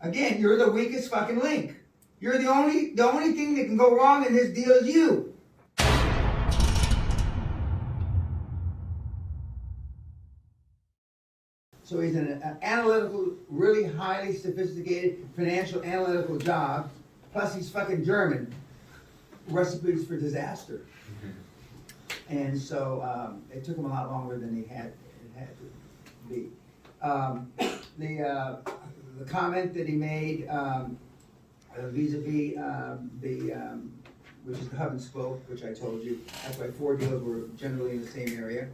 Again, you're the weakest fucking link. You're the only thing that can go wrong in this deal is you. So he's in an analytical, really highly sophisticated financial analytical job, plus he's fucking German. Recipes for disaster. And so it took him a lot longer than it had to be. The comment that he made vis-a-vis which is the hub and spoke, which I told you, that's why 4 deals were generally in the same area,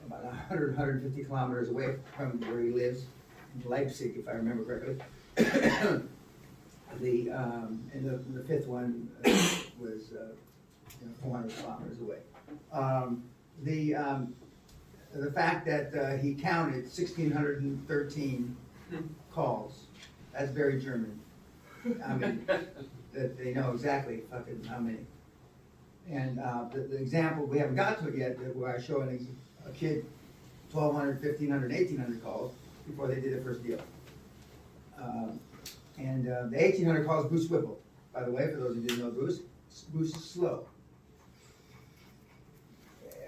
about 100, 150 kilometers away from where he lives, in Leipzig, if I remember correctly. And the fifth one was 400 kilometers away. The fact that he counted 1,613 calls, that's very German. I mean, that they know exactly fucking how many. And the example, we haven't got to it yet, where I show a kid 1,200, 1,500, 1,800 calls before they did the first deal. And the 1,800 calls Bruce Whipple. By the way, for those who didn't know Bruce is slow.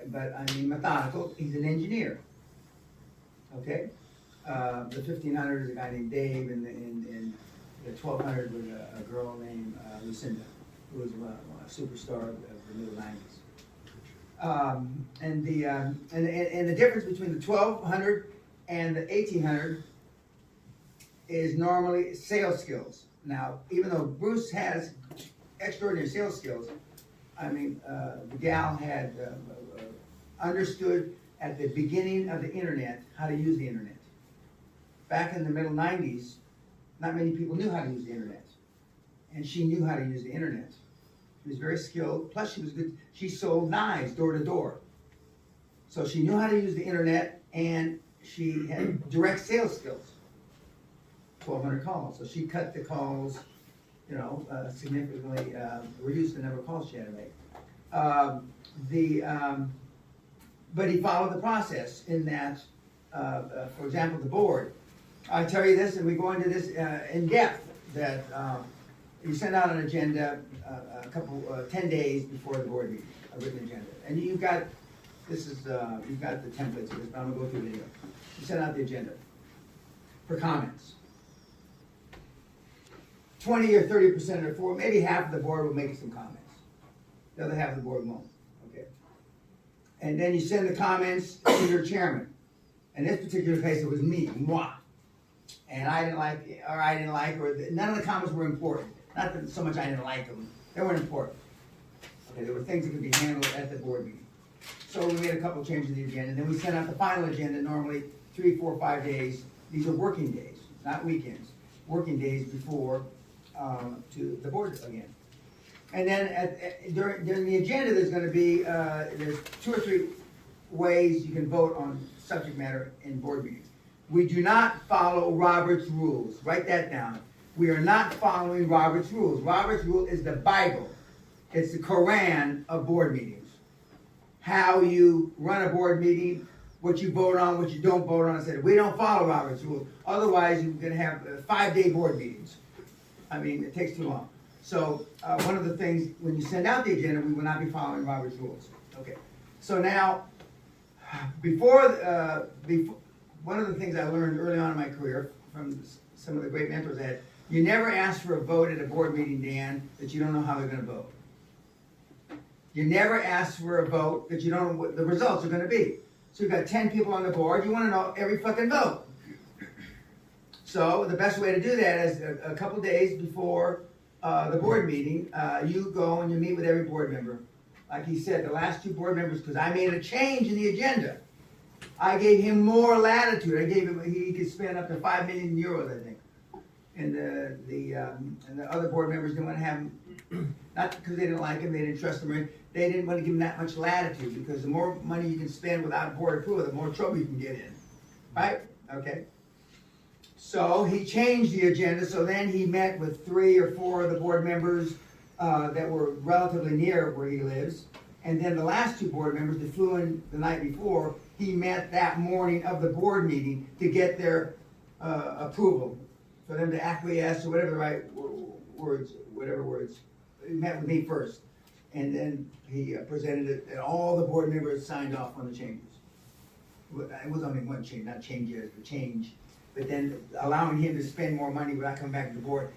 But I mean methodical, he's an engineer. Okay? The 1,500 is a guy named Dave, and the 1,200 was a girl named Lucinda, who was a superstar of the middle 90s. And the difference between the 1,200 and the 1,800 is normally sales skills. Now, even though Bruce has extraordinary sales skills, I mean, the gal had understood at the beginning of the internet how to use the internet. Back in the middle 90s, not many people knew how to use the internet. And she knew how to use the internet. She was very skilled, plus she was good. She sold knives door to door. So she knew how to use the internet, and she had direct sales skills. 1,200 calls. So she cut the calls, significantly, reduced the number of calls she had to make. But he followed the process in that, for example, the board. I tell you this, and we go into this in depth, that you send out an agenda 10 days before the board meeting, a written agenda. And you've got the templates of this, but I'm gonna go through the video. You send out the agenda for comments. 20 or 30% or maybe half of the board will make some comments. The other half of the board won't. Okay. And then you send the comments to your chairman. In this particular case, it was me, moi. And I didn't like, or none of the comments were important. Not that so much I didn't like them. They weren't important. Okay, there were things that could be handled at the board meeting. So we made a couple of changes to the agenda. Then we sent out the final agenda, normally 3, 4, 5 days. These are working days, not weekends. Working days before to the board again. And then during the agenda, there's going to be there's 2 or 3 ways you can vote on subject matter in board meetings. We do not follow Robert's rules. Write that down. We are not following Robert's rules. Robert's rule is the Bible. It's the Quran of board meetings. How you run a board meeting, what you vote on, what you don't vote on. I said, we don't follow Robert's rules. Otherwise, you're going to have 5-day board meetings. I mean, it takes too long. So one of the things, when you send out the agenda, we will not be following Robert's rules. Okay. So now, before one of the things I learned early on in my career from some of the great mentors I had, you never ask for a vote at a board meeting, Dan, that you don't know how they're going to vote. You never ask for a vote that you don't know what the results are going to be. So you've got 10 people on the board, you want to know every fucking vote. So the best way to do that is a couple days before the board meeting, you go and you meet with every board member. Like he said, the last 2 board members, because I made a change in the agenda. I gave him more latitude. I gave him, he could spend up to 5 million euros, I think. And the other board members didn't want to have him, not because they didn't like him, they didn't trust him, they didn't want to give him that much latitude, because the more money you can spend without board approval, the more trouble you can get in. Right? Okay. So he changed the agenda, so then he met with 3 or 4 of the board members that were relatively near where he lives. And then the last 2 board members that flew in the night before, he met that morning of the board meeting to get their approval for them to acquiesce or whatever the right words, whatever words. He met with me first, and then he presented it, and all the board members signed off on the changes. It was only one change, not changes, but change. But then allowing him to spend more money without coming back to the board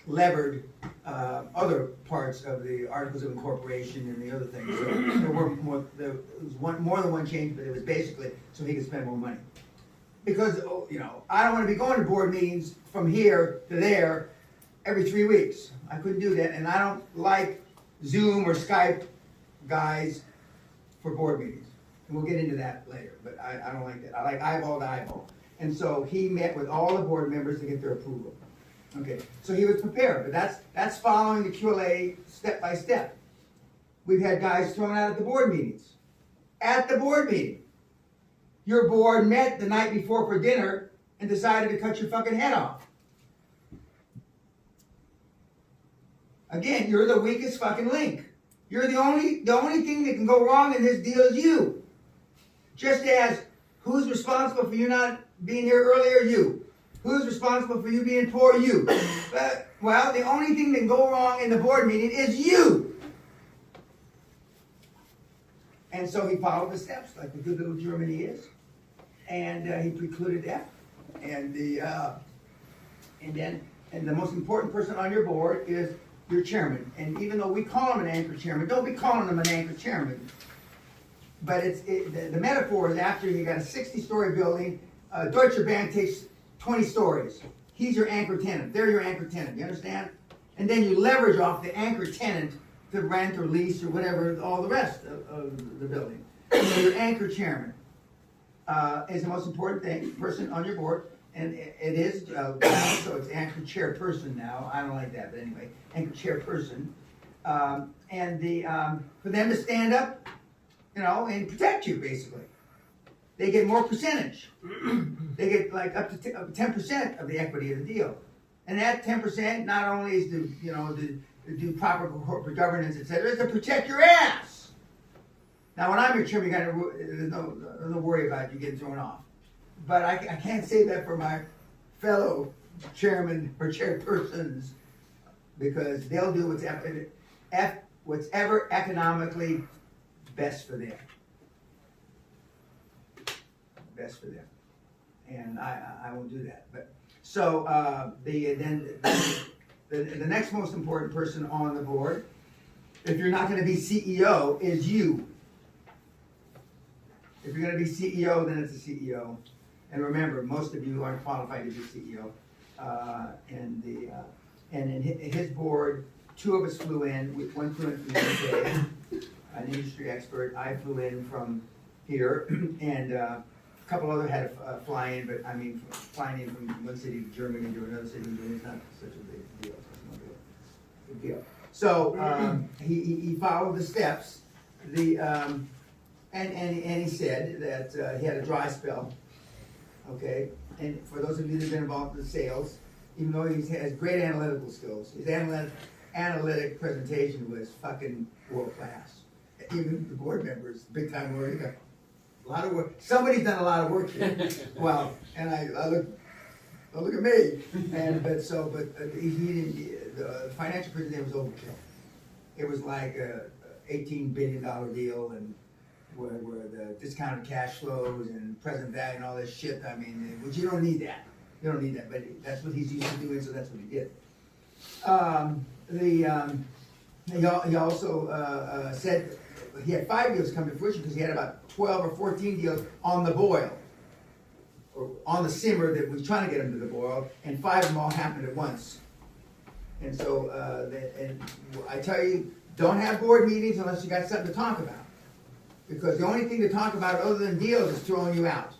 levered other parts of the articles of incorporation and the other things. So there was more than one change, but it was basically so he could spend more money. Because, I don't want to be going to board meetings from here to there every 3 weeks. I couldn't do that, and I don't like Zoom or Skype guys for board meetings. And we'll get into that later, but I don't like that. I like eyeball to eyeball. And so he met with all the board members to get their approval. Okay, so he was prepared, but that's following the QLA step by step. We've had guys thrown out at the board meetings. At the board meeting. Your board met the night before for dinner and decided to cut your fucking head off. Again, you're the weakest fucking link. You're the only thing that can go wrong in this deal is you. Just as who's responsible for you not being here earlier? You. Who's responsible for you being poor? You. Well, the only thing that can go wrong in the board meeting is you. And so he followed the steps like the good little German he is, and he precluded that. And the most important person on your board is your chairman. And even though we call him an anchor chairman, don't be calling him an anchor chairman. But the metaphor is after you got a 60-story building, Deutsche Bank takes 20 stories. He's your anchor tenant. They're your anchor tenant. You understand? And then you leverage off the anchor tenant to rent or lease or whatever, all the rest of the building. So your anchor chairman is the most important person on your board. And it is, so it's anchor chairperson now. I don't like that, but anyway, anchor chairperson. For them to stand up, and protect you, basically. They get more percentage. They get like up to 10% of the equity of the deal. And that 10% not only is to do proper corporate governance, etc., is to protect your ass. Now, when I'm your chairman, there's no worry about you getting thrown off. But I can't say that for my fellow chairman or chairpersons, because they'll do whatever economically best for them. Best for them. And I won't do that. But so the next most important person on the board, if you're not going to be CEO, is you. If you're going to be CEO, then it's a CEO. And remember, most of you aren't qualified to be CEO. And in his board, 2 of us flew in. One flew in from the UK, an industry expert. I flew in from here, and a couple other had to fly in. But I mean, flying in from one city to Germany to another city is not such a big deal. Big deal. So he followed the steps. And he said that he had a dry spell. Okay, and for those of you that have been involved in sales, even though he has great analytical skills, his analytic presentation was fucking world class. Even the board members, big time work, a lot of work. Somebody's done a lot of work here. Well, and I look at me, but he didn't. The financial presentation was overkill. It was like a $18 billion deal, and where the discounted cash flows and present value and all this shit. I mean, which you don't need that. You don't need that, but that's what he's used to doing, so that's what he did. He also said he had 5 deals come to fruition because he had about 12 or 14 deals on the boil, or on the simmer that was trying to get him to the boil, and 5 of them all happened at once. And so, and I tell you, don't have board meetings unless you got something to talk about. Because the only thing to talk about other than deals is throwing you out.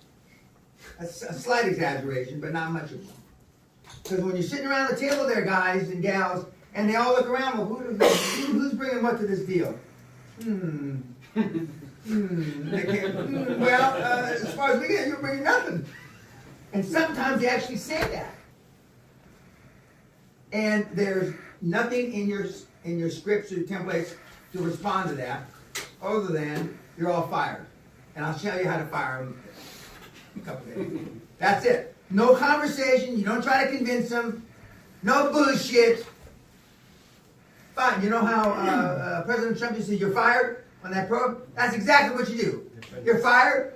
That's a slight exaggeration, but not much of one. Because when you're sitting around the table there, guys and gals, and they all look around, well, who's bringing what to this deal? Well, as far as we get, you're bringing nothing. And sometimes they actually say that. And there's nothing in your scripts or templates to respond to that, other than you're all fired. And I'll show you how to fire them in a couple days. That's it. No conversation. You don't try to convince them. No bullshit. Fine. You know how President Trump used to say, you're fired on that program? That's exactly what you do. You're fired.